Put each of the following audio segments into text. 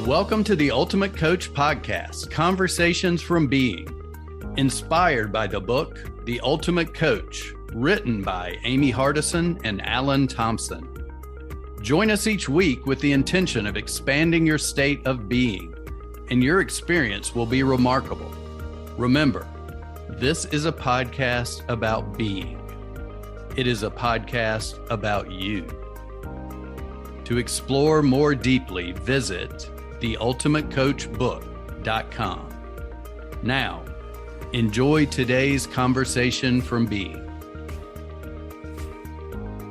Welcome to the Ultimate Coach Podcast, Conversations from Being, inspired by the book, The Ultimate Coach, written by Amy Hardison and Alan Thompson. Join us each week with the intention of expanding your state of being, and your experience will be remarkable. Remember, this is a podcast about being. It is a podcast about you. To explore more deeply, visit theultimatecoachbook.com. Now, enjoy today's conversation from Being.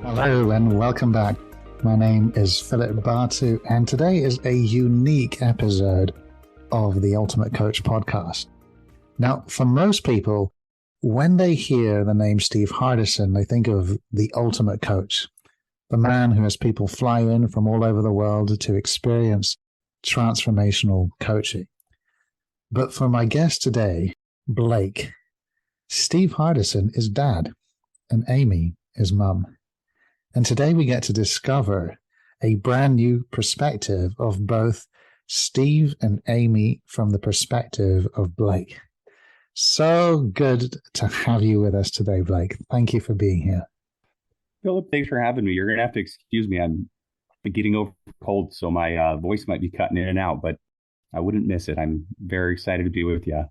Hello and welcome back. My name is Philippe Bartu, and today is a unique episode of the Ultimate Coach podcast. Now, for most people, when they hear the name Steve Hardison, they think of the ultimate coach, the man who has people fly in from all over the world to experience transformational coaching. But for my guest today, Blake, Steve Hardison is dad and Amy is mum. And today we get to discover a brand new perspective of both Steve and Amy from the perspective of Blake. So good to have you with us today, Blake. Thank you for being here. Philip, thanks for having me. You're going to have to excuse me. I'm getting over cold, so my voice might be cutting in and out, but I wouldn't miss it. I'm very excited to be with you.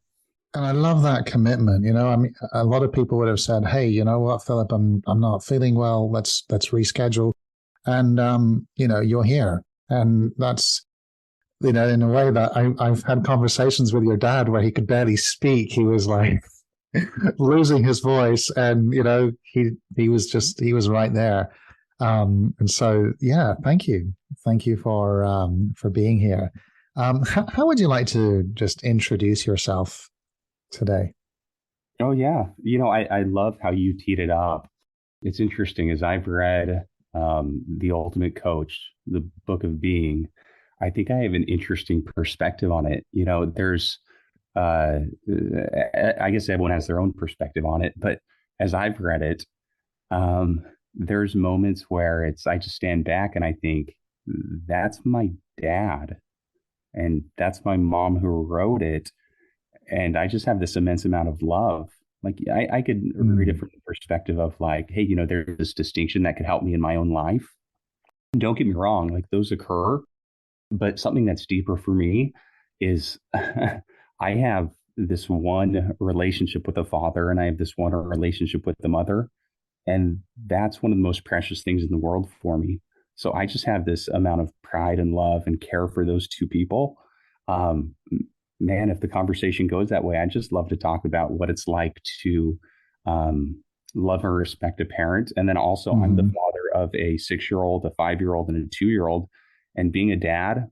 And I love that commitment. You know, I mean, a lot of people would have said, "Hey, you know what, Philip, I'm not feeling well. Let's reschedule." And you're here, and that's, in a way that I've had conversations with your dad where he could barely speak. He was like losing his voice, and he was right there. And so, yeah, thank you for being here. How would you like to just introduce yourself today? Oh yeah, I love how you teed it up. It's interesting, as I've read The Ultimate Coach, the book of being, I think I have an interesting perspective on it. There's I guess everyone has their own perspective on it, but as I've read it, there's moments where I just stand back and I think, that's my dad and that's my mom who wrote it. And I just have this immense amount of love. Like I could read it from the perspective of like, hey, there's this distinction that could help me in my own life. And don't get me wrong, like those occur, but something that's deeper for me is I have this one relationship with the father and I have this one relationship with the mother. And that's one of the most precious things in the world for me. So I just have this amount of pride and love and care for those two people. Man, if the conversation goes that way, I'd just love to talk about what it's like to love and respect a parent. And then also I'm the father of a 6-year-old, a 5-year-old, and a 2-year-old. And being a dad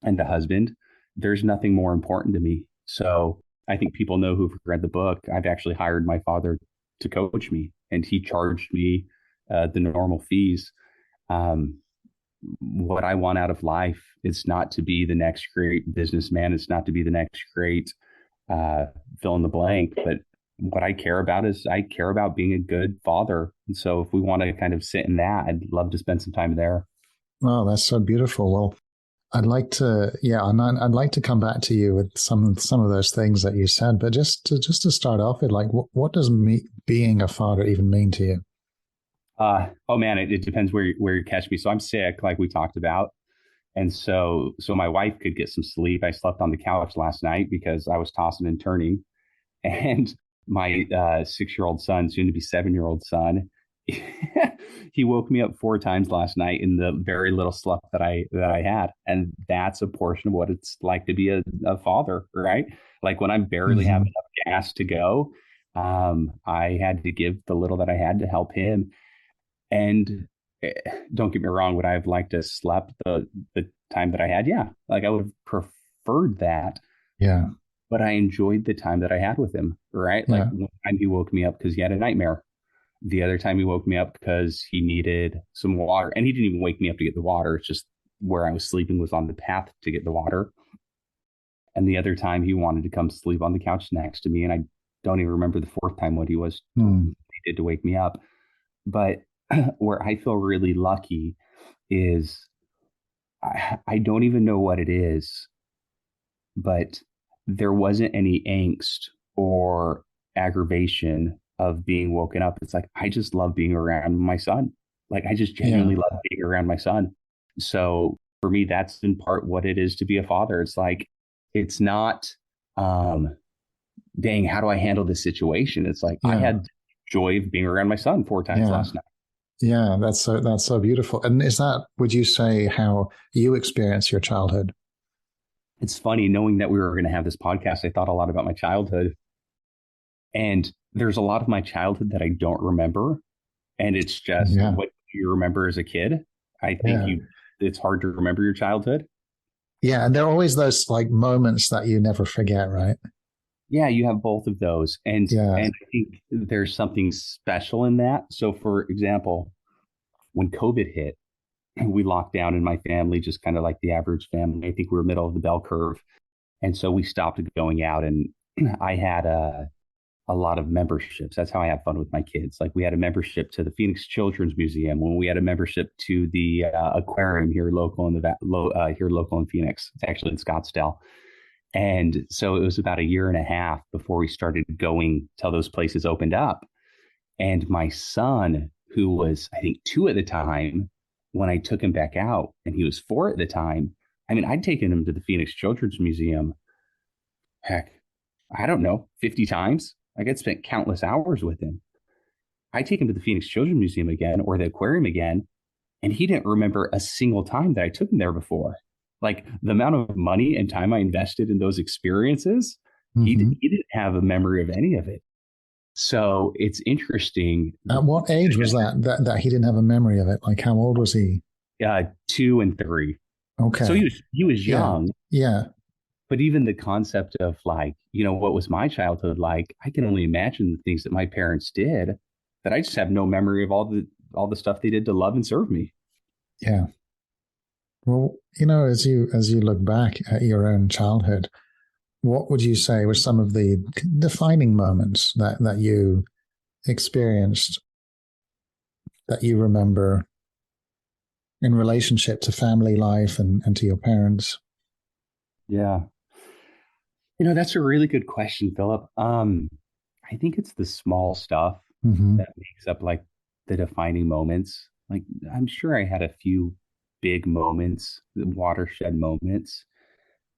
and a husband, there's nothing more important to me. So I think people know who've read the book. I've actually hired my father to coach me, and he charged me the normal fees. What I want out of life is not to be the next great businessman. It's not to be the next great fill in the blank. But what I care about is I care about being a good father. And so if we want to kind of sit in that, I'd love to spend some time there. Oh, that's so beautiful. Well, I'd like to, I'd like to come back to you with some of those things that you said. But just to start off with, like, what does being a father even mean to you? Oh man, it depends where you catch me. So I'm sick, like we talked about. And so my wife could get some sleep. I slept on the couch last night because I was tossing and turning. And my 6-year-old son, soon to be 7-year-old son, he woke me up 4 times last night in the very little sleep that I had. And that's a portion of what it's like to be a father, right? Like when I'm barely having enough gas to go, I had to give the little that I had to help him. And don't get me wrong, would I have liked to slept the time that I had? Yeah. Like I would have preferred that. Yeah. But I enjoyed the time that I had with him, right? Yeah. Like one time he woke me up because he had a nightmare. The other time he woke me up because he needed some water. And he didn't even wake me up to get the water. It's just where I was sleeping was on the path to get the water. And the other time he wanted to come sleep on the couch next to me. And I don't even remember the 4th time what he did to wake me up. But where I feel really lucky is I don't even know what it is, but there wasn't any angst or aggravation of being woken up. It's like, I just love being around my son. Like, I just Yeah. genuinely love being around my son. So for me, that's in part what it is to be a father. It's like, it's not, um, dang, how do I handle this situation? It's like, I Yeah. had joy of being around my son 4 times Yeah. last night. Yeah. That's so beautiful. And is that, would you say, how you experience your childhood? It's funny knowing that we were going to have this podcast. I thought a lot about my childhood, and there's a lot of my childhood that I don't remember. And it's just Yeah. what you remember as a kid. I think Yeah. it's hard to remember your childhood. Yeah. And there are always those like moments that you never forget, right? Yeah, you have both of those. Yeah. And I think there's something special in that. So for example, when COVID hit, we locked down in my family, just kind of like the average family. I think we were middle of the bell curve. And so we stopped going out, and I had a lot of memberships. That's how I have fun with my kids. Like, we had a membership to the Phoenix Children's Museum, when we had a membership to the aquarium here local in here local in Phoenix. It's actually in Scottsdale. And so it was about a year and a half before we started going till those places opened up. And my son, who was, I think, 2 at the time, when I took him back out, and he was 4 at the time, I mean, I'd taken him to the Phoenix Children's Museum, heck, I don't know, 50 times. Like, I'd spent countless hours with him. I take him to the Phoenix Children's Museum again, or the aquarium again, and he didn't remember a single time that I took him there before. Like, the amount of money and time I invested in those experiences, Hmm. he didn't have a memory of any of it. So it's interesting. At what age was that he didn't have a memory of it? Like, how old was he? 2 and 3. So Okay. he was Yeah. young, Yeah. but even the concept of, like, what was my childhood like? I can only imagine the things that my parents did, that I just have no memory of all the stuff they did to love and serve me. Yeah. Well, as you look back at your own childhood, what would you say were some of the defining moments that you experienced that you remember in relationship to family life and to your parents? Yeah. That's a really good question, Philip. I think it's the small stuff Hmm. that makes up, like, the defining moments. Like, I'm sure I had a few big moments, watershed moments,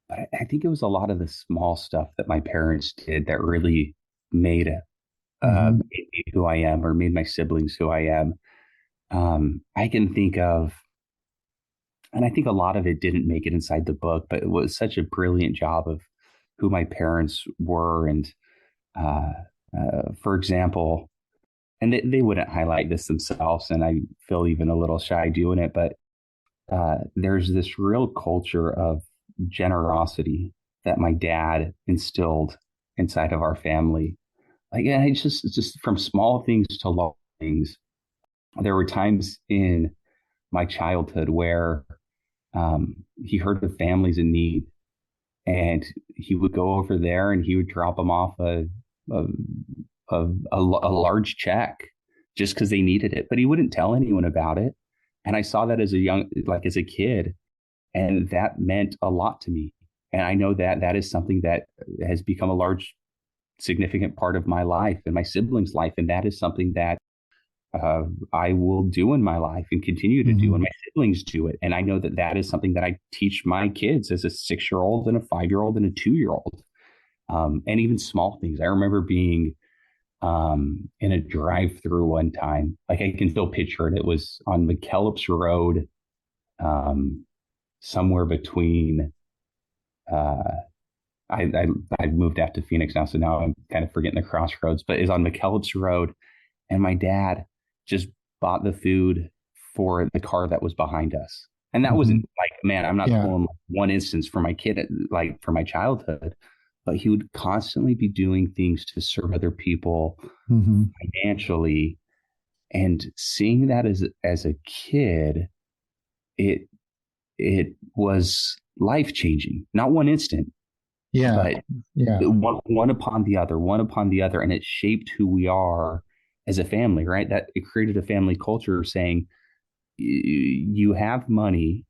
but I think it was a lot of the small stuff that my parents did that really made Hmm. made me who I am, or made my siblings who I am. I can think of, and I think a lot of it didn't make it inside the book, but it was such a brilliant job of who my parents were. And uh, for example, and they wouldn't highlight this themselves, and I feel even a little shy doing it, but there's this real culture of generosity that my dad instilled inside of our family. Like, and it's just from small things to large things. There were times in my childhood where he heard of families in need, and he would go over there and he would drop them off a, a large check just because they needed it, but he wouldn't tell anyone about it. And I saw that as a kid, and that meant a lot to me. And I know that that is something that has become a large, significant part of my life and my siblings' life. And that is something that I will do in my life and continue to do, and Hmm. my siblings do it. And I know that that is something that I teach my kids as a 6-year old and a 5-year old and a 2-year old. And even small things. I remember being in a drive-through one time. Like, I can still picture it. It was on McKellips Road, um, somewhere between. Uh, I moved out to Phoenix now, so now I'm kind of forgetting the crossroads. But it's on McKellips Road, and my dad just bought the food for the car that was behind us. And that Hmm. wasn't like, man, I'm not Yeah. pulling one instance for my kid, like for my childhood, but he would constantly be doing things to serve other people Hmm. financially. And seeing that as a kid, it it was life changing. Not one instant, Yeah. but Yeah. one upon the other, one upon the other, and it shaped who we are as a family. Right? That it created a family culture saying, you have money,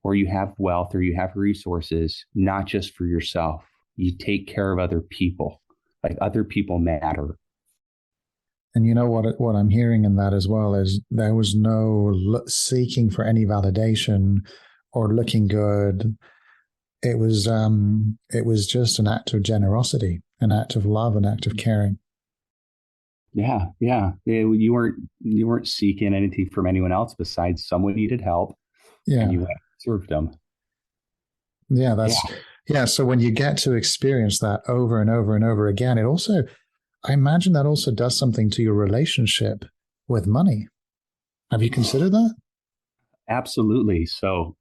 or you have wealth or you have resources, not just for yourself. You take care of other people. Like, other people matter. And you know what I'm hearing in that as well is there was no seeking for any validation or looking good. It was just an act of generosity, an act of love, an act of caring. Yeah, yeah. You weren't seeking anything from anyone else besides someone needed help, and Yeah. you went and served them. Yeah, Yeah, yeah. So when you get to experience that over and over and over again, I imagine that also does something to your relationship with money. Have you considered that? absolutely. So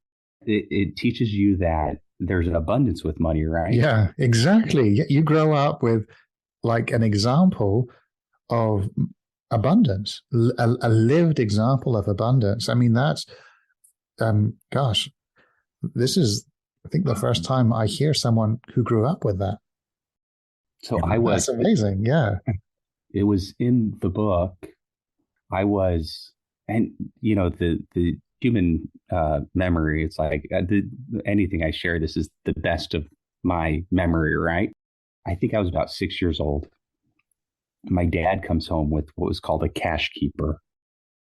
it teaches you that there's an abundance with money, right? Yeah, exactly. You grow up with like an example of abundance, a lived example of abundance. I mean, gosh, this is, I think, the first time I hear someone who grew up with that. So That's amazing. Yeah. it was in the book. I was, and the human memory, it's like anything I share, this is the best of my memory, right? I think I was about 6 years old. My dad comes home with what was called a cash keeper,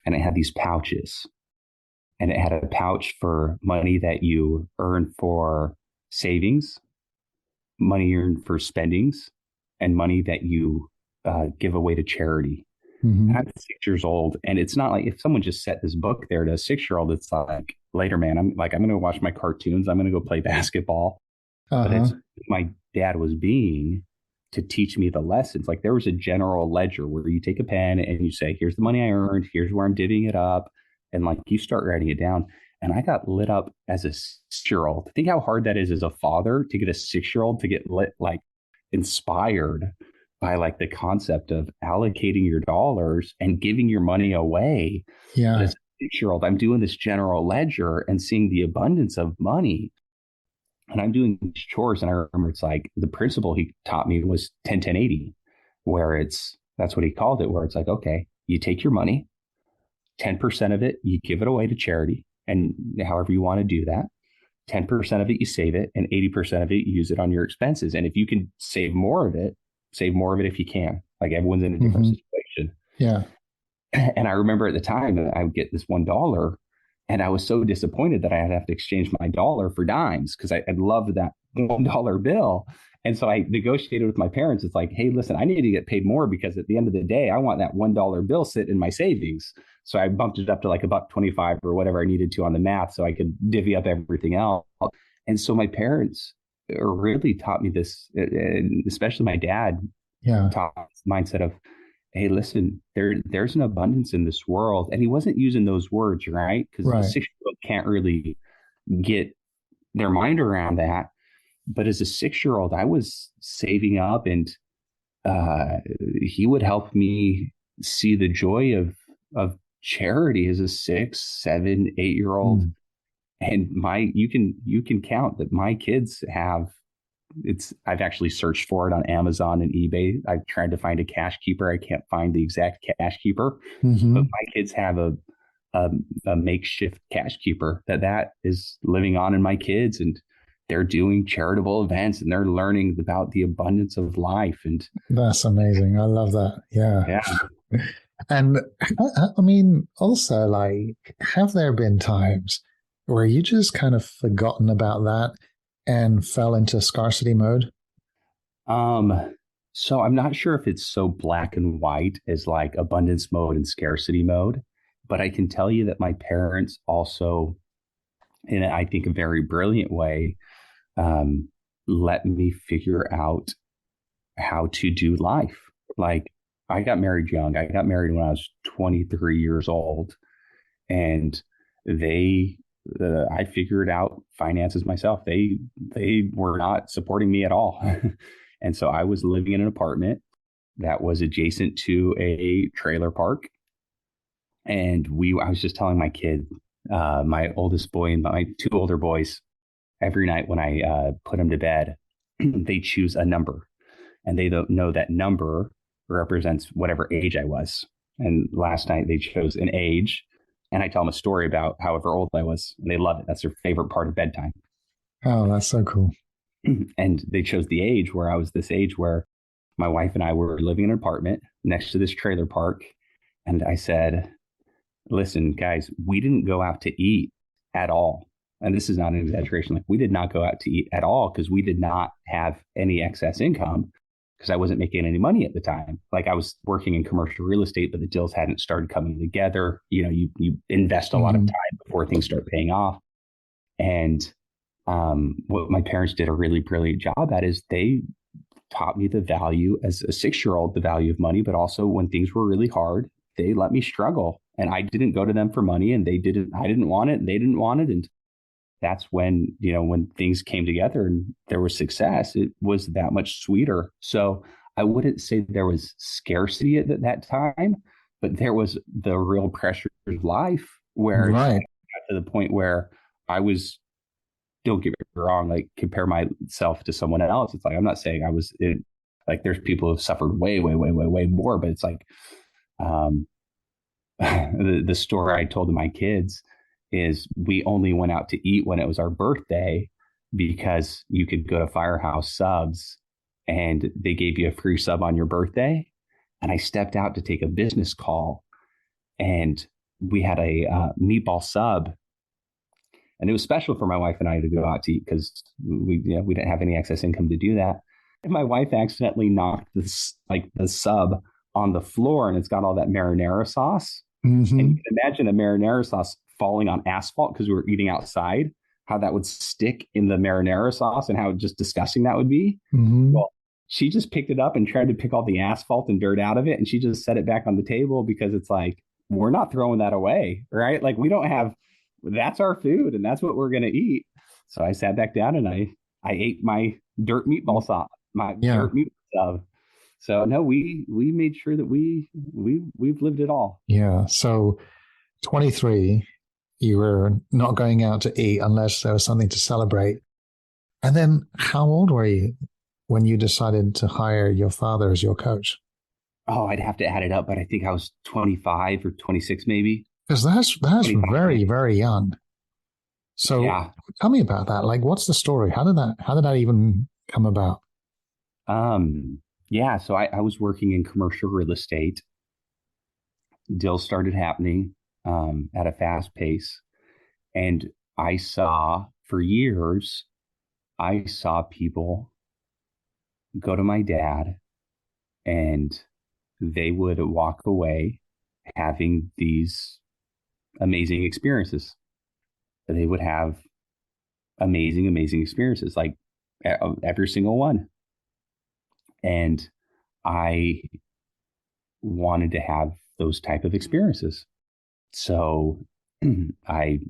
and it had these pouches, and it had a pouch for money that you earn for savings, money earned for spendings, and money that you give away to charity. Mm-hmm. I'm 6 years old, and it's not like if someone just set this book there to a 6 year old, it's like later, man, I'm going to watch my cartoons, I'm going to go play basketball. But Uh-huh. it's my dad was being to teach me the lessons. Like, there was a general ledger where you take a pen and you say, here's the money I earned, here's where I'm divvying it up. And like, you start writing it down. And I got lit up as a 6 year old. Think how hard that is as a father to get a 6 year old to get lit, like inspired by like the concept of allocating your dollars and giving your money away. But Yeah. as a 6 year old, I'm doing this general ledger and seeing the abundance of money. And I'm doing chores. And I remember it's like the principle he taught me was 10-10-80, where that's what he called it, where it's like, okay, you take your money, 10% of it, you give it away to charity. And however you want to do that, 10% of it, you save it, and 80% of it, you use it on your expenses. And if you can save more of it if you can. Like, everyone's in a different situation. Yeah. And I remember at the time that I would get this $1, and I was so disappointed that I'd have to exchange my dollar for dimes because I loved that $1 bill. And so I negotiated with my parents. It's like, hey, listen, I need to get paid more because at the end of the day, I want that $1 bill sit in my savings. So I bumped it up to like $1.25 or whatever I needed to on the math so I could divvy up everything else. And so my parents really taught me this, and especially my dad taught this mindset of, hey, listen, there's an abundance in this world. And he wasn't using those words, right? Because a 6 year old can't really get their mind around that. But as a 6 year old, I was saving up, and he would help me see the joy of charity as a 6, 7, 8 year old. And you can count that my kids have. I've actually searched for it on Amazon and eBay. I've tried to find a cash keeper. I can't find the exact cash keeper, but my kids have a makeshift cash keeper that is living on in my kids, and they're doing charitable events, and they're learning about the abundance of life. And that's amazing. I love that. Yeah. Yeah. And I mean, also, like, have there been times where you just kind of forgotten about that and fell into scarcity mode? So I'm not sure if it's so black and white as like abundance mode and scarcity mode, but I can tell you that my parents also, in I think a very brilliant way, let me figure out how to do life. Like, I got married young. I got married when I was 23 years old, and I figured out finances myself. They were not supporting me at all. And so I was living in an apartment that was adjacent to a trailer park. And I was just telling my kid, my oldest boy and my two older boys, every night when I put them to bed, they choose a number, and they don't know that number represents whatever age I was. And last night they chose an age, And I tell them a story about however old I was, and they love it. That's their favorite part of bedtime. Oh, that's so cool. And they chose the age where I was this age where my wife and I were living in an apartment next to this trailer park. And I said, listen, guys, we didn't go out to eat at all. And this is not an exaggeration. Like, we did not go out to eat at all because we did not have any excess income, because I wasn't making any money at the time. Like, I was working in commercial real estate, but the deals hadn't started coming together. You know, you invest a lot of time before things start paying off. And what my parents did a really brilliant job at is they taught me the value as a 6-year-old, the value of money, but also when things were really hard, they let me struggle. And I didn't go to them for money, and I didn't want it, and they didn't want it. And that's when, you know, when things came together and there was success, it was that much sweeter. So I wouldn't say there was scarcity at that time, but there was the real pressure of life where it got to the point where I was, don't get me wrong, like, compare myself to someone else. It's like, I'm not saying I was in, like, there's people who have suffered way more, but it's like, the story I told to my kids is we only went out to eat when it was our birthday because you could go to Firehouse Subs and they gave you a free sub on your birthday. And I stepped out to take a business call, and we had a meatball sub. And it was special for my wife and I to go out to eat because we didn't have any excess income to do that. And my wife accidentally knocked the sub on the floor, and it's got all that marinara sauce. Mm-hmm. And you can imagine a marinara sauce falling on asphalt because we were eating outside, how that would stick in the marinara sauce and how just disgusting that would be. Mm-hmm. Well, she just picked it up and tried to pick all the asphalt and dirt out of it. And she just set it back on the table because it's like, we're not throwing that away, right? Like, we don't have, that's our food and that's what we're going to eat. So I sat back down and I ate my dirt meatball sauce, dirt meatball sub. So no, we made sure that we've lived it all. Yeah. So 23, you were not going out to eat unless there was something to celebrate. And then how old were you when you decided to hire your father as your coach? Oh, I'd have to add it up, but I think I was 25 or 26 maybe. Because that's very, very young. So tell me about that. Like, what's the story? How did that even come about? So I was working in commercial real estate. Deals started happening at a fast pace. And I saw people go to my dad and they would walk away having these amazing experiences. They would have amazing experiences, like every single one. And I wanted to have those type of experiences. So I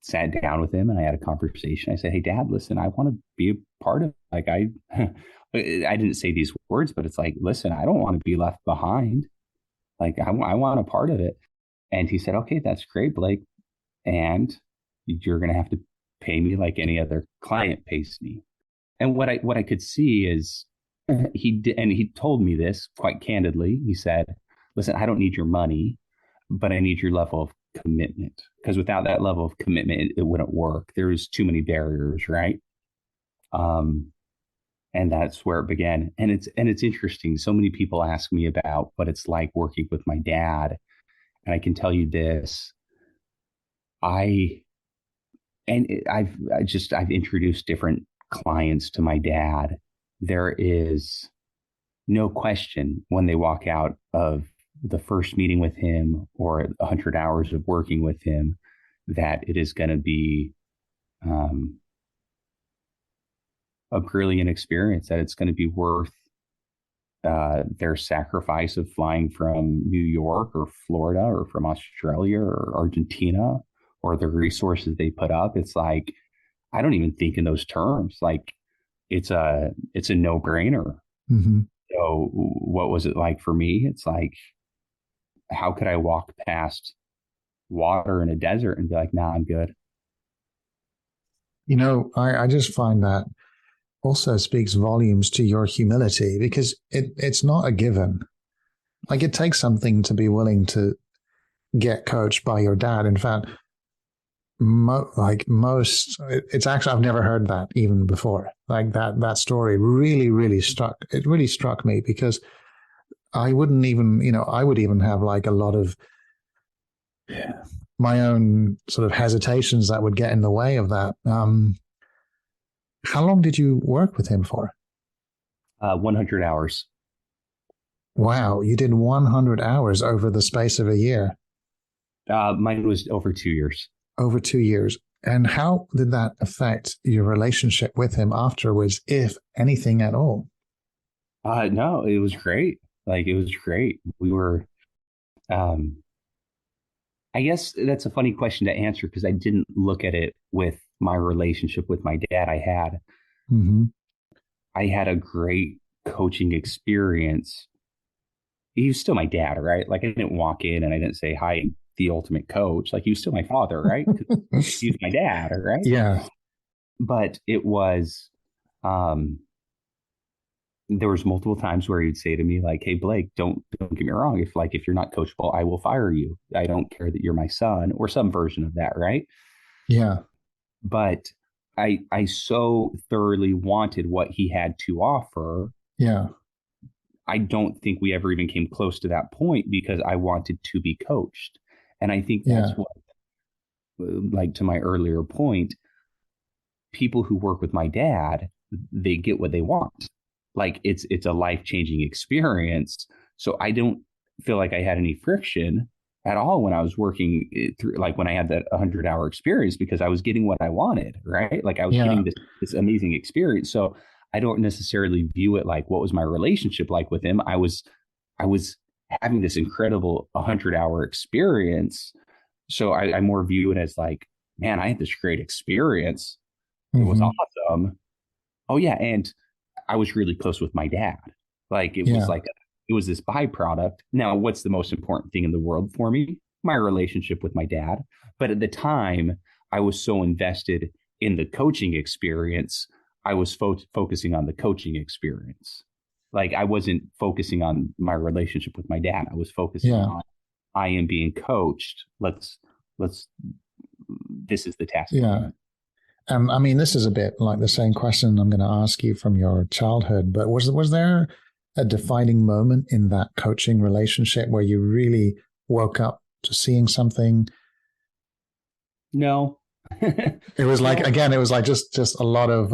sat down with him and I had a conversation. I said, "Hey, Dad, listen, I want to be a part of it." Like, I didn't say these words, but it's like, listen, I don't want to be left behind. Like, I want a part of it. And he said, "Okay, that's great, Blake. And you're going to have to pay me like any other client pays me." And what I could see is he did, and he told me this quite candidly. He said, "Listen, I don't need your money, but I need your level of commitment, because without that level of commitment, it wouldn't work. There's too many barriers, right?" And that's where it began. And it's interesting. So many people ask me about what it's like working with my dad, and I can tell you this: I've introduced different clients to my dad. There is no question when they walk out of the first meeting with him or 100 hours of working with him that it is going to be a brilliant experience, that it's going to be worth their sacrifice of flying from New York or Florida or from Australia or Argentina, or the resources they put up. It's like, I don't even think in those terms. Like, it's a no-brainer. Mm-hmm. So what was it like for me? It's like, how could I walk past water in a desert and be like, "Nah, I'm good"? You know, I just find that also speaks volumes to your humility, because it's not a given. Like, it takes something to be willing to get coached by your dad. In fact, it's actually, I've never heard that even before. Like that story really struck me, because I wouldn't even, I would even have like a lot of my own sort of hesitations that would get in the way of that. How long did you work with him for? 100 hours. Wow, you did 100 hours over the space of a year. Mine was over 2 years. Over 2 years. And how did that affect your relationship with him afterwards, if anything at all? No, it was great. Like, it was great. We were, I guess that's a funny question to answer, because I didn't look at it with my relationship with my dad. Mm-hmm. I had a great coaching experience. He was still my dad, right? Like, I didn't walk in and I didn't say, "Hi, the ultimate coach." Like, he was still my father, right? He was my dad, right? Yeah. But it was, there was multiple times where he'd say to me, like, "Hey, Blake, don't get me wrong. If you're not coachable, I will fire you. I don't care that you're my son," or some version of that, right? Yeah. But I so thoroughly wanted what he had to offer. Yeah. I don't think we ever even came close to that point, because I wanted to be coached. And I think that's what, like, to my earlier point, people who work with my dad, they get what they want. Like, it's a life-changing experience. So I don't feel like I had any friction at all when I was working through, like, when I had that 100-hour experience, because I was getting what I wanted, right? Like, I was getting this amazing experience. So I don't necessarily view it like, what was my relationship like with him? I was having this incredible 100-hour experience. So I more view it as like, man, I had this great experience. It was awesome. Oh yeah. And I was really close with my dad. Like, it was like, it was this byproduct. Now, what's the most important thing in the world for me? My relationship with my dad. But at the time, I was so invested in the coaching experience, I was focusing on the coaching experience. Like, I wasn't focusing on my relationship with my dad. I was focusing on, I am being coached. Let's, this is the task. Yeah. I mean, this is a bit like the same question I'm going to ask you from your childhood, but was there a defining moment in that coaching relationship where you really woke up to seeing something? No. It was like, again, it was like just a lot of,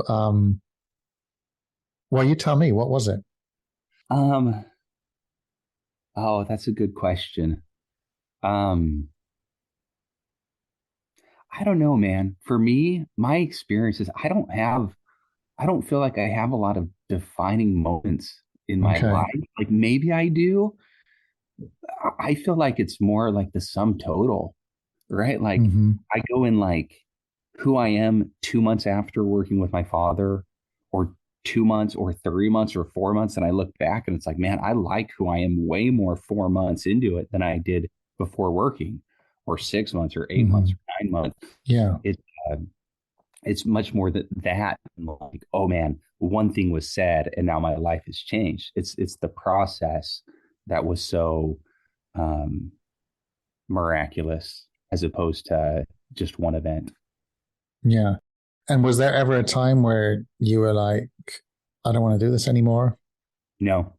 well, you tell me, what was it? Oh, that's a good question. I don't know, man. For me, my experiences, I don't feel like I have a lot of defining moments in my life. Like, maybe I do. I feel like it's more like the sum total, right? Like, I go in like who I am 2 months after working with my father, or 2 months or 3 months or 4 months. And I look back and it's like, man, I like who I am way more 4 months into it than I did before working, or 6 months or 8 months or 9 months. Yeah. It's much more that like, oh man, one thing was said and now my life has changed. It's the process that was so miraculous, as opposed to just one event. Yeah. And was there ever a time where you were like, I don't want to do this anymore? No.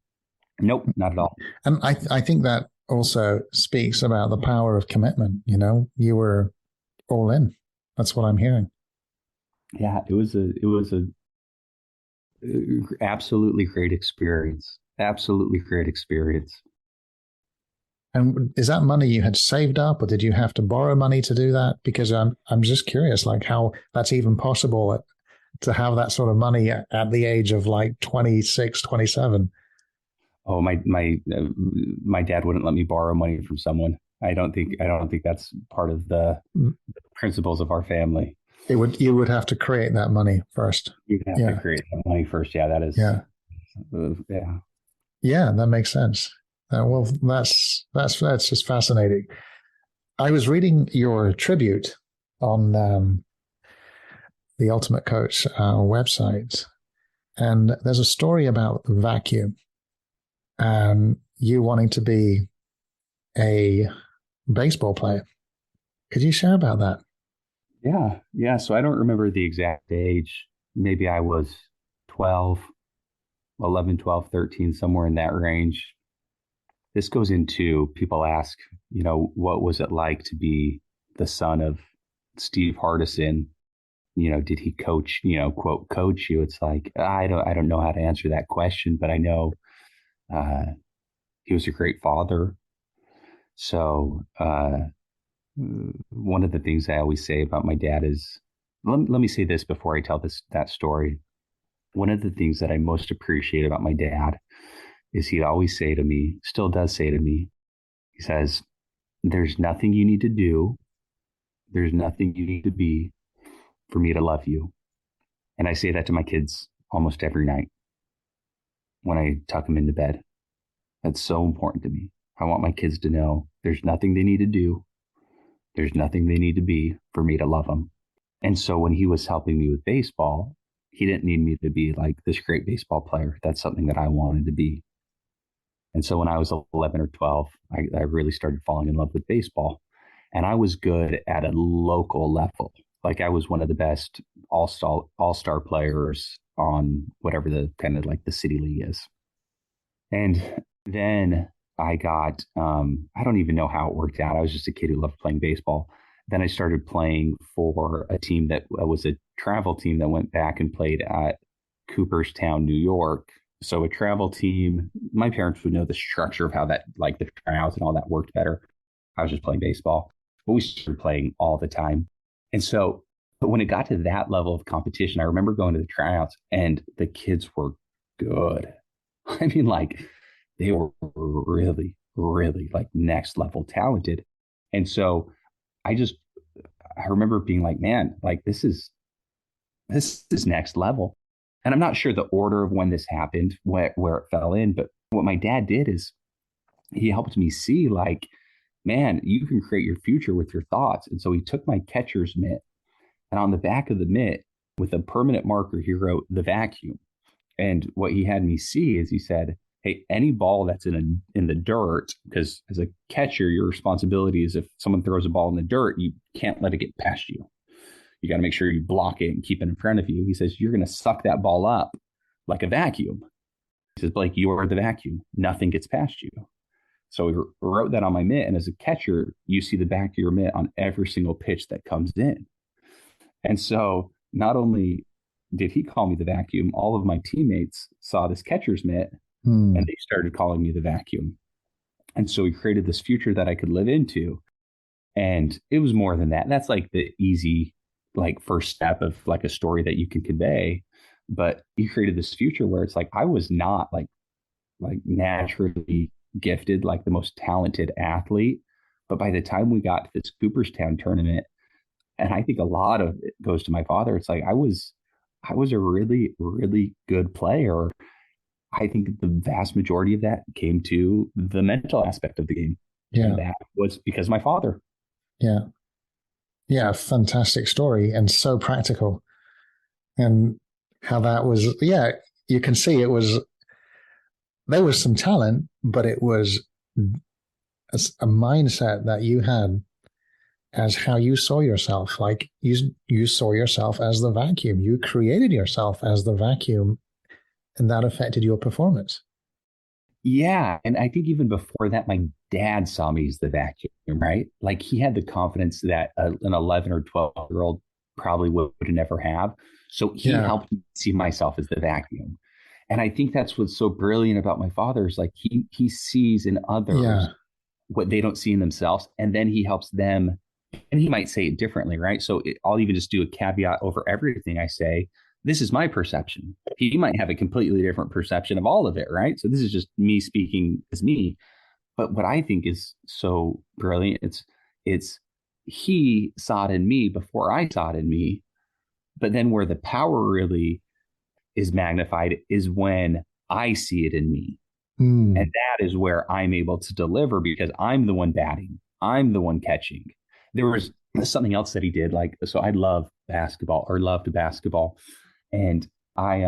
Nope, not at all. And I think that also speaks about the power of commitment. You were all in. That's what I'm hearing. Yeah, it was a absolutely great experience. Absolutely great experience. And is that money you had saved up, or did you have to borrow money to do that? Because I'm just curious, like, how that's even possible to have that sort of money at the age of like 26, 27. Oh, my dad wouldn't let me borrow money from someone. I don't think that's part of the principles of our family. You would have to create that money first. You'd have to create that money first. Yeah, that is. Yeah. Yeah, that makes sense. Well, that's just fascinating. I was reading your tribute on the Ultimate Coach website, and there's a story about the vacuum and you wanting to be a baseball player. Could you share about that? Yeah. Yeah. So I don't remember the exact age. Maybe I was 12, 11, 12, 13, somewhere in that range. This goes into people ask, what was it like to be the son of Steve Hardison? Did he coach, quote, coach you? It's like, I don't know how to answer that question, but I know uh, he was a great father. So one of the things I always say about my dad is, let me say this before I tell that story. One of the things that I most appreciate about my dad is he'd always say to me, still does say to me, he says, there's nothing you need to do. There's nothing you need to be for me to love you. And I say that to my kids almost every night when I tuck them into bed. That's so important to me. I want my kids to know there's nothing they need to do. There's nothing they need to be for me to love them. And so when he was helping me with baseball, he didn't need me to be like this great baseball player. That's something that I wanted to be. And so when I was 11 or 12, I really started falling in love with baseball. And I was good at a local level. Like I was one of the best all-star players on whatever the kind of like the city league is. And then I got, I don't even know how it worked out. I was just a kid who loved playing baseball. Then I started playing for a team that was a travel team that went back and played at Cooperstown, New York. So a travel team, my parents would know the structure of how that, like the tryouts and all that worked better. I was just playing baseball, but we started playing all the time. And so, but when it got to that level of competition, I remember going to the tryouts and the kids were good. I mean, like they were really, really like next level talented. And so I remember being like, man, like this is next level. And I'm not sure the order of when this happened, where it fell in, but what my dad did is he helped me see like, man, you can create your future with your thoughts. And so he took my catcher's mitt and on the back of the mitt with a permanent marker, he wrote the vacuum. And what he had me see is he said, hey, any ball that's in the dirt, because as a catcher, your responsibility is if someone throws a ball in the dirt, you can't let it get past you. You got to make sure you block it and keep it in front of you. He says, you're going to suck that ball up like a vacuum. He says, Blake, you are the vacuum. Nothing gets past you. So we wrote that on my mitt. And as a catcher, you see the back of your mitt on every single pitch that comes in. And so not only did he call me the vacuum, all of my teammates saw this catcher's mitt and they started calling me the vacuum. And so we created this future that I could live into. And it was more than that. That's like the easy, like first step of like a story that you can convey. But he created this future where it's like I was not like naturally gifted, like the most talented athlete. But by the time we got to this Cooperstown tournament, and I think a lot of it goes to my father, it's like I was a really, really good player. I think the vast majority of that came to the mental aspect of the game. Yeah. And that was because of my father. Yeah. Yeah. Fantastic story and so practical. And how that was, yeah, you can see there was some talent, but it was a mindset that you had as how you saw yourself. Like you saw yourself as the vacuum. You created yourself as the vacuum, and that affected your performance. Yeah. And I think even before that, my dad saw me as the vacuum, right? Like he had the confidence that an 11 or 12-year-old probably would never have. So he helped me see myself as the vacuum. And I think that's what's so brilliant about my father is like he sees in others what they don't see in themselves. And then he helps them. And he might say it differently, right? So I'll even just do a caveat over everything I say. This is my perception. He might have a completely different perception of all of it, right? So this is just me speaking as me. But what I think is so brilliant, it's he saw it in me before I saw it in me. But then where the power really is magnified is when I see it in me. And that is where I'm able to deliver because I'm the one batting. I'm the one catching. There was something else that he did. Like, so I love basketball or loved basketball. And I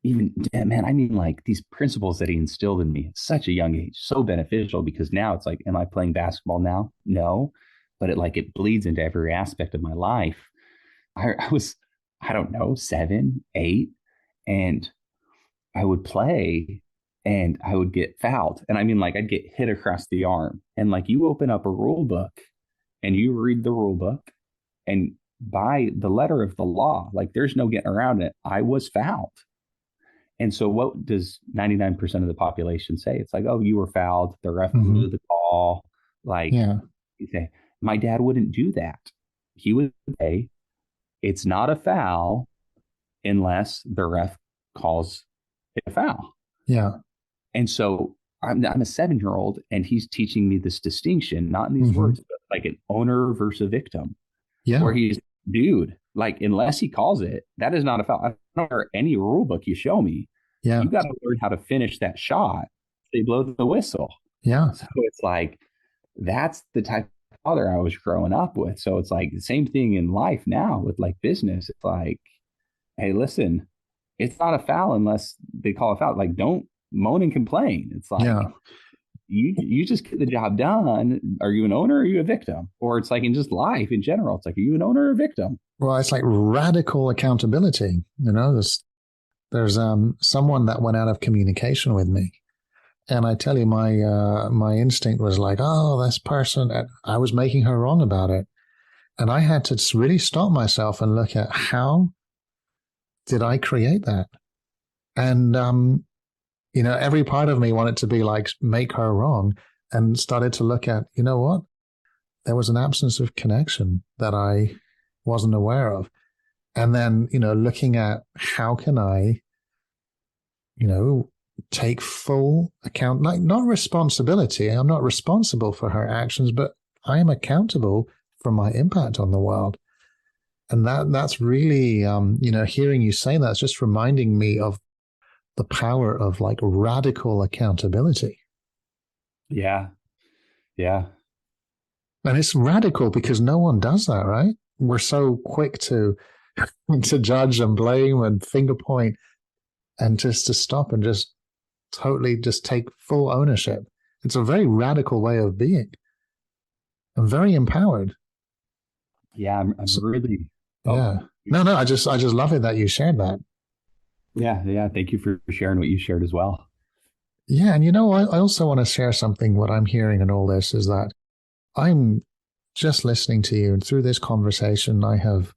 even, man, I mean, like these principles that he instilled in me at such a young age, so beneficial, because now it's like, am I playing basketball now? No, but it bleeds into every aspect of my life. I was, I don't know, 7, 8, and I would play and I would get fouled. And I mean, like I'd get hit across the arm. And like you open up a rule book and you read the rule book, and by the letter of the law, like there's no getting around it. I was fouled. And so what does 99% of the population say? It's like, oh, you were fouled. The ref blew the call. Like, Yeah. you say, my dad wouldn't do that. He would say, it's not a foul unless the ref calls it a foul. Yeah. And so I'm a 7-year-old, and he's teaching me this distinction, not in these words, but like an owner versus a victim, Yeah. where he's, dude, like, unless he calls it, that is not a foul. I don't care any rule book you show me. Yeah. You got to learn how to finish that shot. They blow the whistle. Yeah. So it's like, that's the type of father I was growing up with. So it's like the same thing in life now with like business. It's like, hey, listen, it's not a foul unless they call a foul. Like, don't moan and complain. It's like, you just get the job done. Are you an owner or are you a victim? Or it's like in just life in general, it's like, are you an owner or a victim? Well, it's like radical accountability. You know, there's someone that went out of communication with me, and I tell you, my instinct was like, oh, this person, I was making her wrong about it, and I had to really stop myself and look at how did I create that, and every part of me wanted to be like, make her wrong, and started to look at, you know what, there was an absence of connection that I wasn't aware of. And then, looking at how can I, take full account, like not responsibility. I'm not responsible for her actions, but I am accountable for my impact on the world. And that's really, hearing you say that, it's just reminding me of the power of like radical accountability. Yeah. Yeah. And it's radical because no one does that, right? We're so quick to judge and blame and finger point, and just to stop and just totally just take full ownership. It's a very radical way of being. I'm very empowered. Yeah, I'm really. Yeah. No, I just love it that you shared that. Yeah. Thank you for sharing what you shared as well. Yeah, and I also want to share something. What I'm hearing in all this is that I'm just listening to you, and through this conversation, I have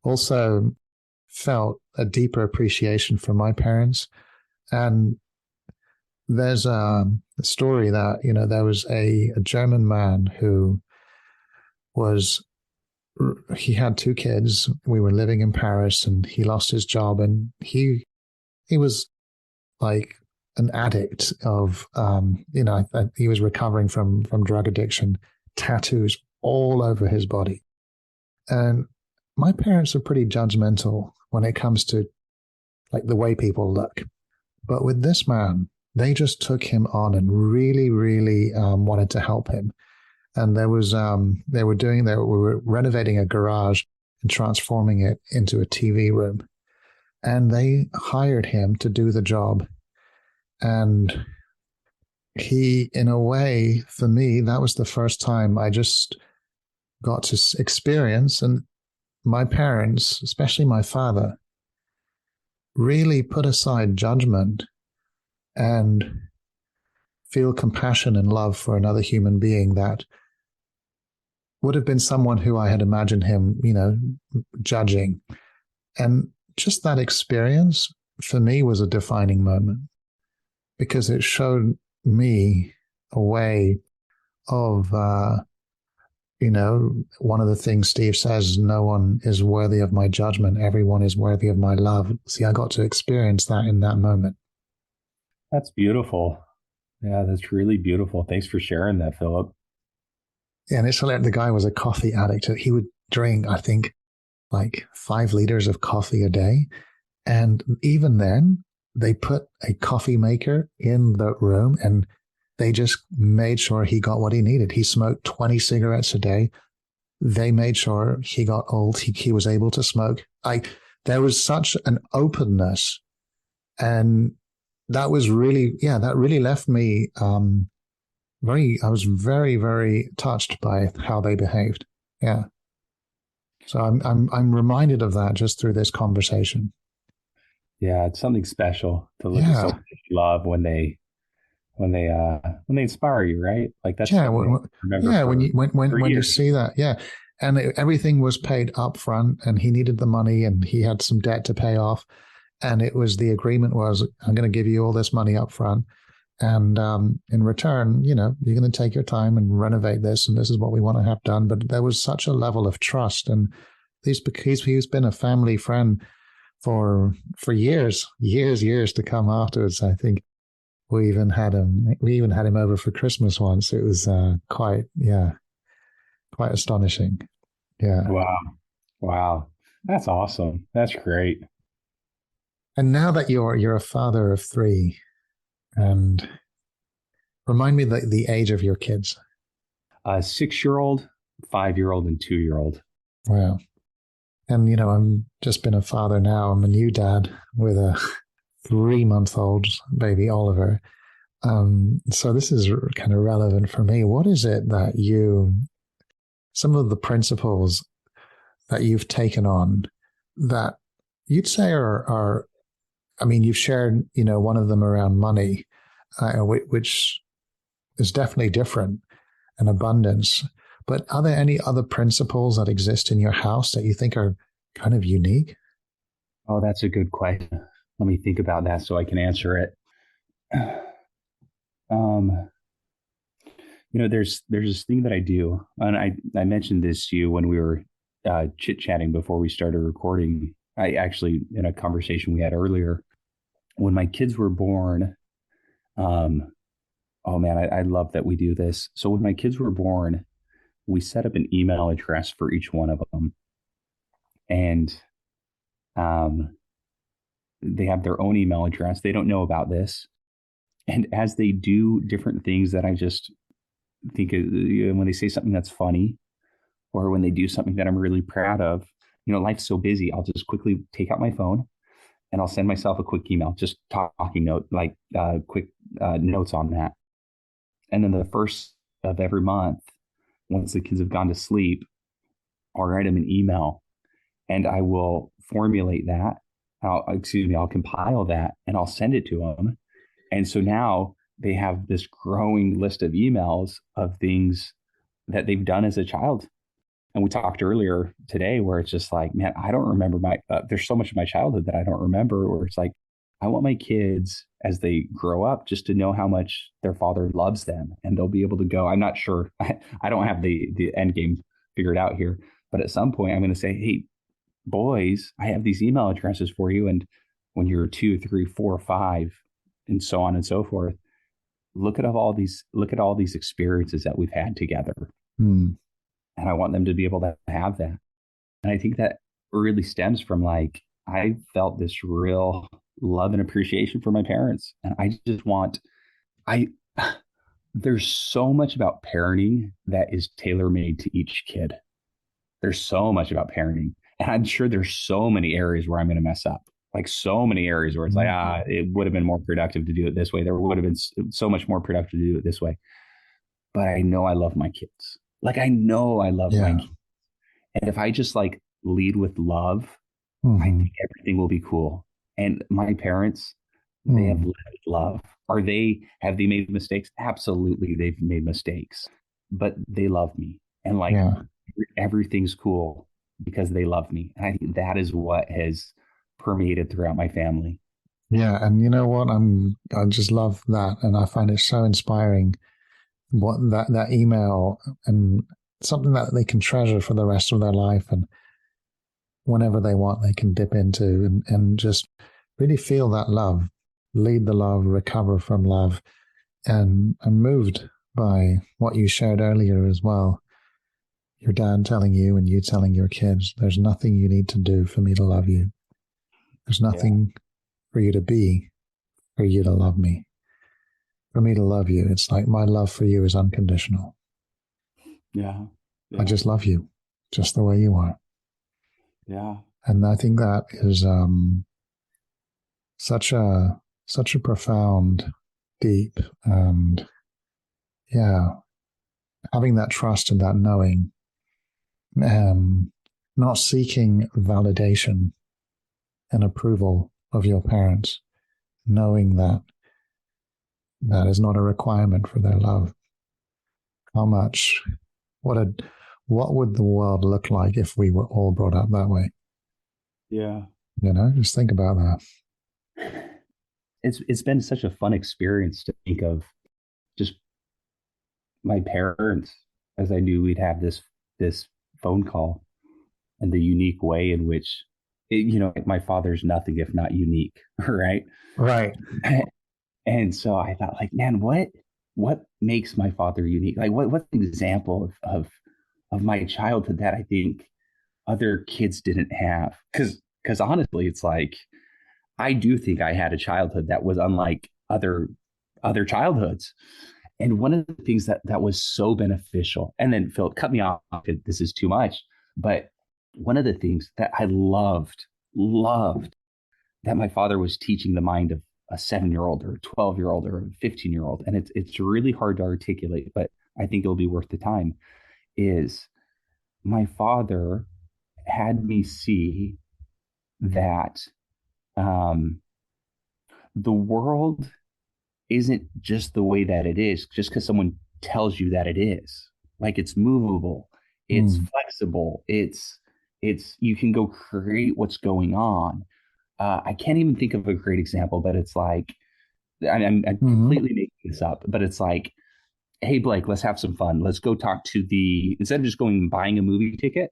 also felt a deeper appreciation for my parents. And there's a story that, there was a German man who he had 2 kids. We were living in Paris, and he lost his job, and he was like an addict of, he was recovering from drug addiction, tattoos all over his body. And my parents are pretty judgmental when it comes to like the way people look. But with this man, they just took him on and really, really wanted to help him. And there was, we were renovating a garage and transforming it into a TV room. And they hired him to do the job. And he, in a way, for me, that was the first time I just got to experience, and my parents, especially my father, really put aside judgment and feel compassion and love for another human being that would have been someone who I had imagined him, judging. And just that experience for me was a defining moment, because it showed me a way of, one of the things Steve says, no one is worthy of my judgment. Everyone is worthy of my love. See, I got to experience that in that moment. That's beautiful. Yeah, that's really beautiful. Thanks for sharing that, Philip. Yeah, and it's hilarious. The guy was a coffee addict. He would drink, I think, like 5 liters of coffee a day. And even then, they put a coffee maker in the room, and they just made sure he got what he needed. He smoked 20 cigarettes a day. They made sure he got old. He was able to smoke. There was such an openness And that was really, that really left me I was very, very touched by how they behaved. Yeah. So I'm reminded of that just through this conversation. Yeah, it's something special to look at Yeah. someone you love when they inspire you, right? Like that's Yeah. something I remember Yeah. When for when you years. see that, yeah. And everything was paid up front, and he needed the money, and he had some debt to pay off. And it was, the agreement was, I'm going to give you all this money up front. And in return, you're going to take your time and renovate this, and this is what we want to have done. But there was such a level of trust, and he's been a family friend for years to come afterwards. I think we even had him over for Christmas once. It was quite astonishing. Yeah. Wow. Wow. That's awesome. That's great. And now that you're a father of three, and remind me the age of your kids. 6-year-old, 5-year-old, and 2-year-old. Wow. And, I'm just been a father now. I'm a new dad with a 3-month-old baby, Oliver. So this is kind of relevant for me. What is it that some of the principles that you've taken on that you'd say are I mean, you've shared, one of them around money, which is definitely different, and abundance. But are there any other principles that exist in your house that you think are kind of unique? Oh, that's a good question. Let me think about that so I can answer it. Um, there's this thing that I do, and I mentioned this to you when we were chit chatting before we started recording. I actually, in a conversation we had earlier, when my kids were born, oh man, I love that we do this. So when my kids were born, we set up an email address for each one of them, and um, they have their own email address. They don't know about this, and as they do different things that I just think, when they say something that's funny, or when they do something that I'm really proud of, life's so busy. I'll just quickly take out my phone and I'll send myself a quick email, just talking note, like quick notes on that. And then the first of every month, once the kids have gone to sleep, I'll write them an email, and I will formulate that. I'll compile that, and I'll send it to them. And so now they have this growing list of emails of things that they've done as a child. And we talked earlier today where it's just like, man, I don't remember there's so much of my childhood that I don't remember, where it's like, I want my kids as they grow up just to know how much their father loves them, and they'll be able to go. I'm not sure. I don't have the end game figured out here, but at some point I'm going to say, hey, boys, I have these email addresses for you. And when you're 2, 3, 4, 5, and so on and so forth, look at all these experiences that we've had together. Hmm. And I want them to be able to have that. And I think that really stems from, like, I felt this real love and appreciation for my parents. And there's so much about parenting that is tailor made to each kid. There's so much about parenting. And I'm sure there's so many areas where I'm going to mess up. Like, so many areas where it's like, it would have been more productive to do it this way. There would have been so much more productive to do it this way. But I know I love my kids. Like, I know I love my kids. And if I just like lead with love, I think everything will be cool. And my parents, they have led with love. Have they made mistakes? Absolutely, they've made mistakes. But they love me. And like, everything's cool because they love me. And I think that is what has permeated throughout my family. Yeah. And you know what? I just love that. And I find it so inspiring, what that email, and something that they can treasure for the rest of their life, and whenever they want they can dip into, and just really feel that love, lead the love, recover from love. And I'm moved by what you shared earlier as well, your dad telling you and you telling your kids, there's nothing you need to do for me to love you. There's nothing for you to be for you to love me. For me to love you, it's like my love for you is unconditional. Yeah. I just love you just the way you are. Yeah. And I think that is such a profound, deep, and yeah, having that trust and that knowing, um, not seeking validation and approval of your parents, knowing that that is not a requirement for their love. How much, what would the world look like if we were all brought up that way? Yeah. Just think about that. It's been such a fun experience to think of just my parents, as I knew we'd have this phone call, and the unique way in which my father's nothing if not unique, right? Right. And so I thought, like, man, what makes my father unique? Like, what's an example of my childhood that I think other kids didn't have? Because honestly, it's like I do think I had a childhood that was unlike other childhoods. And one of the things that was so beneficial, and then Phil, cut me off if this is too much, but one of the things that I loved that my father was teaching the mind of a 7-year-old or a 12-year-old or a 15-year-old, and it's really hard to articulate, but I think it'll be worth the time, is my father had me see that the world isn't just the way that it is just because someone tells you that it is. Like, it's movable, it's flexible, it's you can go create what's going on. I can't even think of a great example, but it's like I'm completely making this up, but it's like, hey Blake, let's have some fun. Let's go talk to instead of just going and buying a movie ticket,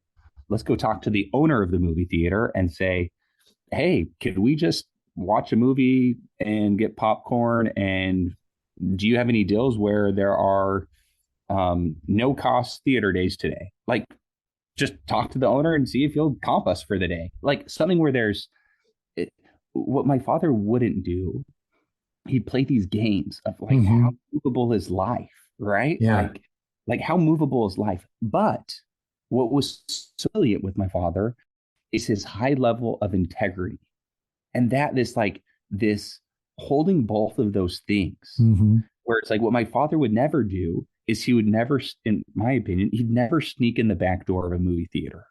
let's go talk to the owner of the movie theater and say, hey, could we just watch a movie and get popcorn? And do you have any deals where there are no cost theater days today? Like, just talk to the owner and see if he'll comp us for the day. Like, something where there's what my father wouldn't do. He'd play these games of like, how movable is life, right? Yeah. Like how movable is life. But what was so brilliant with my father is his high level of integrity. And this holding both of those things, where it's like what my father would never do is he would never, in my opinion, he'd never sneak in the back door of a movie theater.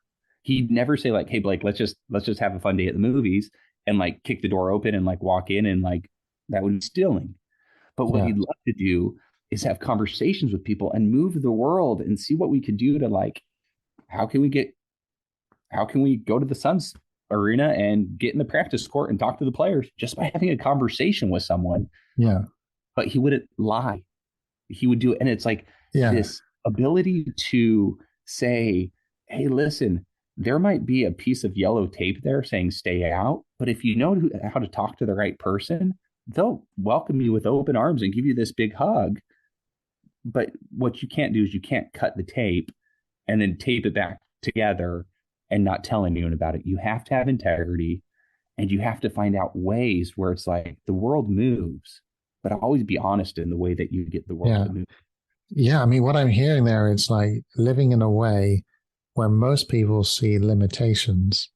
He'd never say like, hey Blake, let's just have a fun day at the movies, and like kick the door open and like walk in, and like that would be stealing. But what he'd love to do is have conversations with people and move the world and see what we could do to like, how can we go to the Suns arena and get in the practice court and talk to the players just by having a conversation with someone. Yeah. But he wouldn't lie. He would do it. And it's like this ability to say, hey, listen, there might be a piece of yellow tape there saying stay out, but if you know how to talk to the right person, they'll welcome you with open arms and give you this big hug. But what you can't do is you can't cut the tape and then tape it back together and not tell anyone about it. You have to have integrity, and you have to find out ways where it's like the world moves, but always be honest in the way that you get the world to move. Yeah. I mean, what I'm hearing there, it's like living in a way where most people see limitations,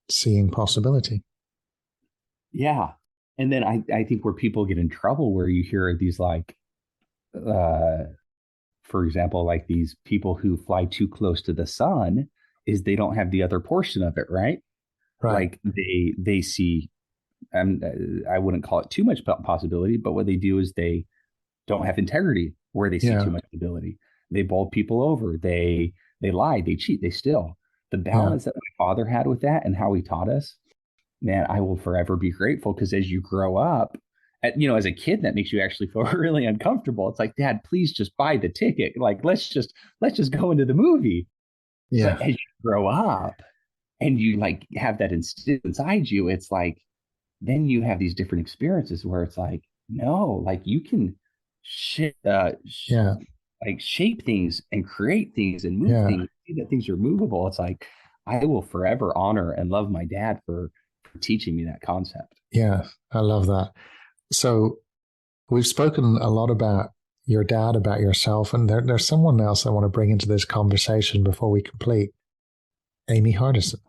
seeing possibility. Yeah. And then I think where people get in trouble, where you hear these like, for example, like these people who fly too close to the sun, is they don't have the other portion of it, right? Like they see, I wouldn't call it too much possibility, but what they do is they don't have integrity where they see too much ability. They bowl people over. They lie, they cheat, they steal. The balance that my father had with that and how he taught us, man, I will forever be grateful, because as you grow up, as a kid, that makes you actually feel really uncomfortable. It's like, Dad, please just buy the ticket. Like, let's just go into the movie. Yeah. But as you grow up and you like have that inside you, it's like, then you have these different experiences where it's like, no, like you can like shape things and create things and move things, see that things are movable. It's like, I will forever honor and love my dad for teaching me that concept. Yeah, I love that. So we've spoken a lot about your dad, about yourself, and there's someone else I want to bring into this conversation before we complete. Amy Hardison.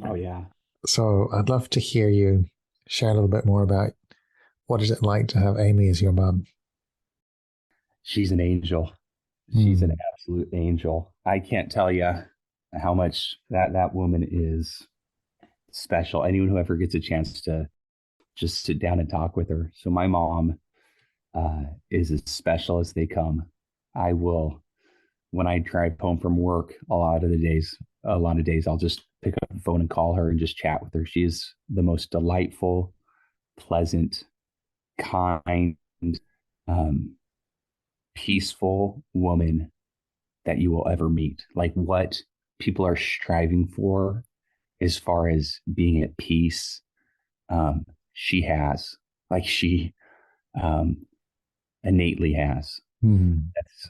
Oh, yeah. So I'd love to hear you share a little bit more about what is it like to have Amy as your mom? She's an angel. She's an absolute angel. I can't tell you how much that woman is special. Anyone who ever gets a chance to just sit down and talk with her. So my mom is as special as they come. I will, when I drive home from work, a lot of days, I'll just pick up the phone and call her and just chat with her. She's the most delightful, pleasant, kind, peaceful woman that you will ever meet. Like what people are striving for as far as being at peace, she has, like she innately has. That's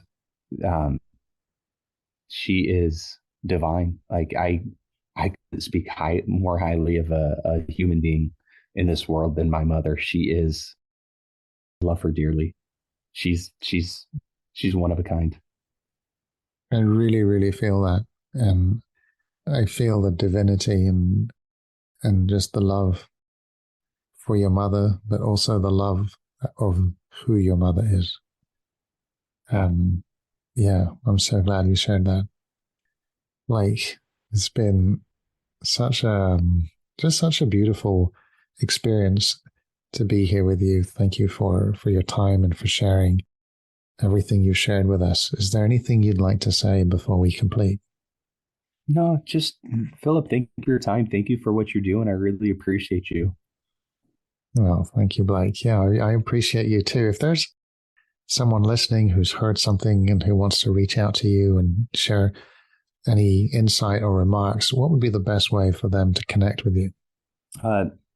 she is divine. Like I couldn't speak more highly of a human being in this world than my mother. She is, I love her dearly. She's one of a kind. I really, really feel that. And I feel the divinity and just the love for your mother, but also the love of who your mother is. Yeah, I'm so glad you shared that. Like, it's been such a beautiful experience to be here with you. Thank you for your time and for sharing everything you shared with us. Is there anything you'd like to say before we complete? No, just Philip, thank you for your time. Thank you for what you're doing. I really appreciate you. Well, thank you, Blake. Yeah, I appreciate you too. If there's someone listening who's heard something and who wants to reach out to you and share any insight or remarks, what would be the best way for them to connect with you?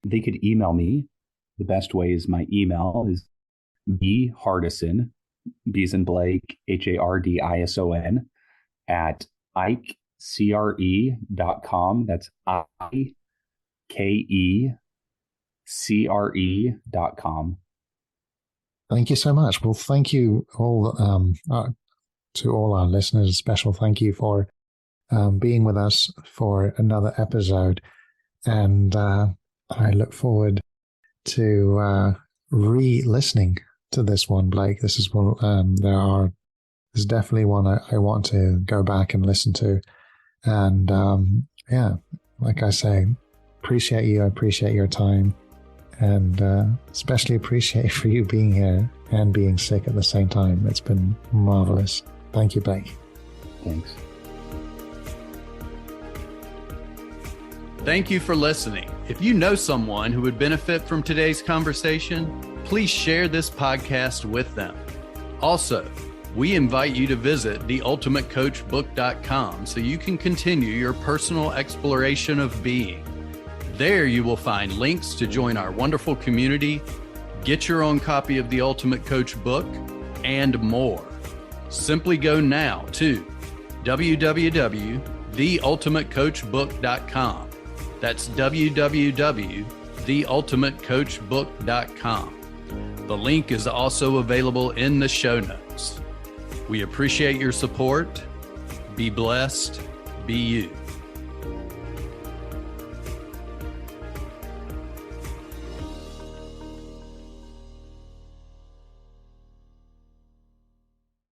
They could email me. The best way is my email is bhardison, B as in Blake, Hardison, at ikecre.com. That's ikecre.com. Thank you so much. Well, thank you all to all our listeners. A special thank you for being with us for another episode. And I look forward to re-listening to this one, Blake. This is one, there's definitely one I want to go back and listen to. And yeah, like I say, appreciate you. I appreciate your time. And especially appreciate for you being here and being sick at the same time. It's been marvelous. Thank you, Blake. Thanks. Thank you for listening. If you know someone who would benefit from today's conversation, please share this podcast with them. Also, we invite you to visit theultimatecoachbook.com so you can continue your personal exploration of being. There you will find links to join our wonderful community, get your own copy of the Ultimate Coach book, and more. Simply go now to www.theultimatecoachbook.com. That's www.theultimatecoachbook.com. The link is also available in the show notes. We appreciate your support. Be blessed. Be you.